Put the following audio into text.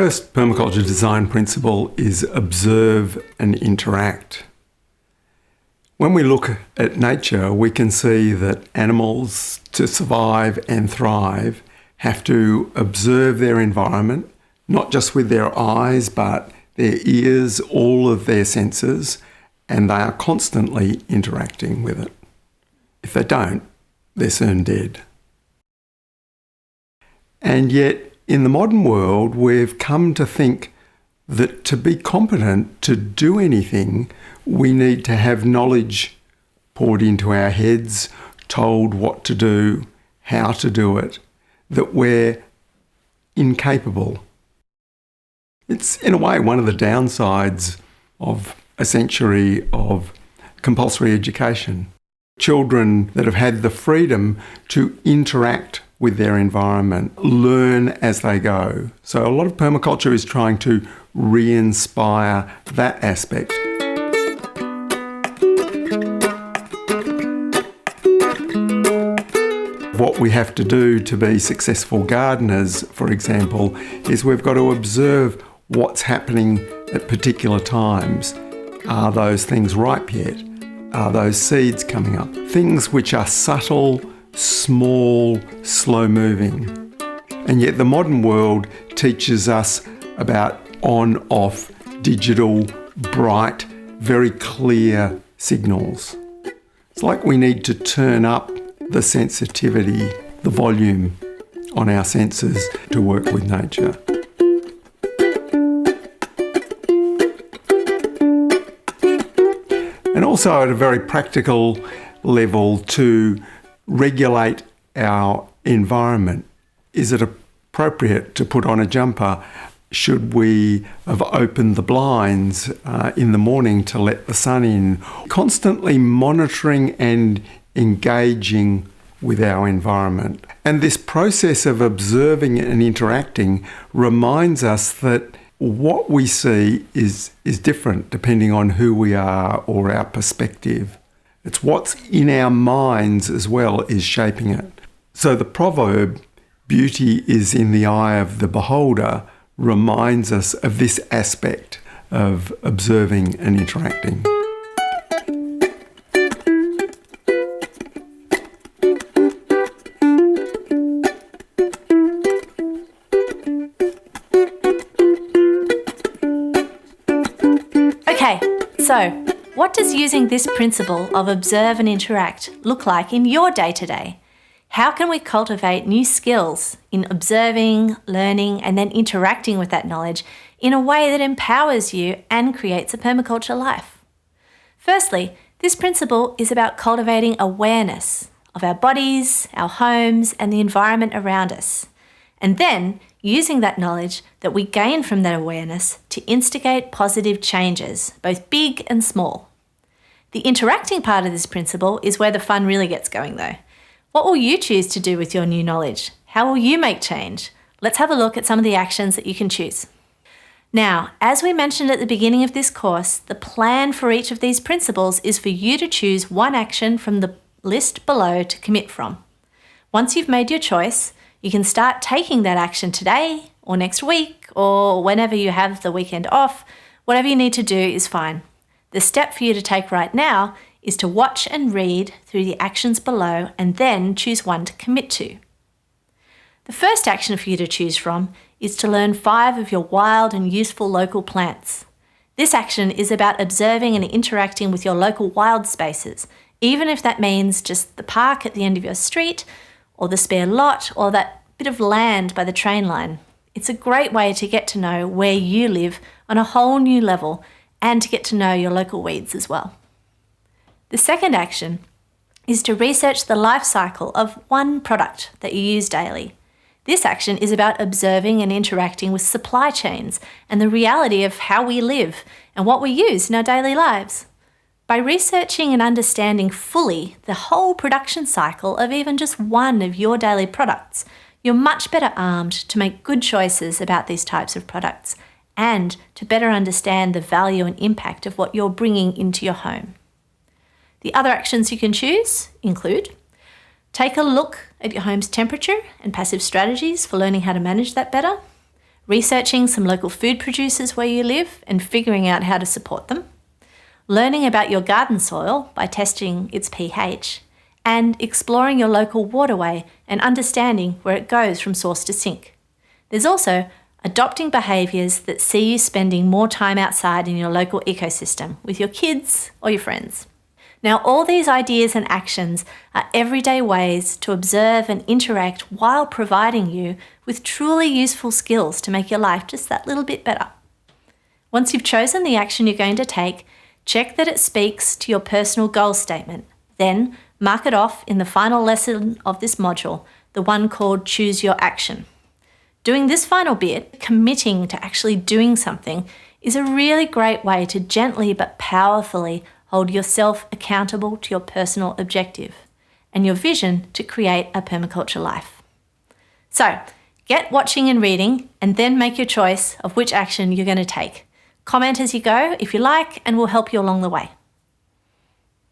first permaculture design principle is observe and interact. When we look at nature, we can see that animals, to survive and thrive, have to observe their environment, not just with their eyes, but their ears, all of their senses, and they are constantly interacting with it. If they don't, they're soon dead. And yet, in the modern world, we've come to think that to be competent to do anything, we need to have knowledge poured into our heads, told what to do, how to do it, that we're incapable. It's, in a way, one of the downsides of a century of compulsory education. Children that have had the freedom to interact with their environment, learn as they go. So a lot of permaculture is trying to re-inspire that aspect. What we have to do to be successful gardeners, for example, is we've got to observe what's happening at particular times. Are those things ripe yet? Are those seeds coming up? Things which are subtle, small, slow-moving. And yet the modern world teaches us about on-off, digital, bright, very clear signals. It's like we need to turn up the sensitivity, the volume on our senses to work with nature. And also at a very practical level, to regulate our environment. Is it appropriate to put on a jumper? Should we have opened the blinds in the morning to let the sun in? Constantly monitoring and engaging with our environment. And this process of observing and interacting reminds us that what we see is different depending on who we are or our perspective. It's what's in our minds as well is shaping it. So the proverb, "Beauty is in the eye of the beholder," reminds us of this aspect of observing and interacting. Okay, so what does using this principle of observe and interact look like in your day-to-day? How can we cultivate new skills in observing, learning, and then interacting with that knowledge in a way that empowers you and creates a permaculture life? Firstly, this principle is about cultivating awareness of our bodies, our homes, and the environment around us. And then using that knowledge that we gain from that awareness to instigate positive changes, both big and small. The interacting part of this principle is where the fun really gets going though. What will you choose to do with your new knowledge? How will you make change? Let's have a look at some of the actions that you can choose. Now, as we mentioned at the beginning of this course, the plan for each of these principles is for you to choose one action from the list below to commit from. Once you've made your choice, you can start taking that action today or next week or whenever you have the weekend off. Whatever you need to do is fine. The step for you to take right now is to watch and read through the actions below and then choose one to commit to. The first action for you to choose from is to learn 5 of your wild and useful local plants. This action is about observing and interacting with your local wild spaces, even if that means just the park at the end of your street or the spare lot or that bit of land by the train line. It's a great way to get to know where you live on a whole new level and to get to know your local weeds as well. The second action is to research the life cycle of one product that you use daily. This action is about observing and interacting with supply chains and the reality of how we live and what we use in our daily lives. By researching and understanding fully the whole production cycle of even just one of your daily products, you're much better armed to make good choices about these types of products and to better understand the value and impact of what you're bringing into your home. The other actions you can choose include: take a look at your home's temperature and passive strategies for learning how to manage that better. researching some local food producers where you live and figuring out how to support them, learning about your garden soil by testing its pH, and exploring your local waterway and understanding where it goes from source to sink. There's also adopting behaviours that see you spending more time outside in your local ecosystem with your kids or your friends. Now, all these ideas and actions are everyday ways to observe and interact while providing you with truly useful skills to make your life just that little bit better. Once you've chosen the action you're going to take, check that it speaks to your personal goal statement. Then mark it off in the final lesson of this module, the one called Choose Your Action. Doing this final bit, committing to actually doing something, is a really great way to gently but powerfully hold yourself accountable to your personal objective and your vision to create a permaculture life. So, get watching and reading and then make your choice of which action you're going to take. Comment as you go if you like, and we'll help you along the way.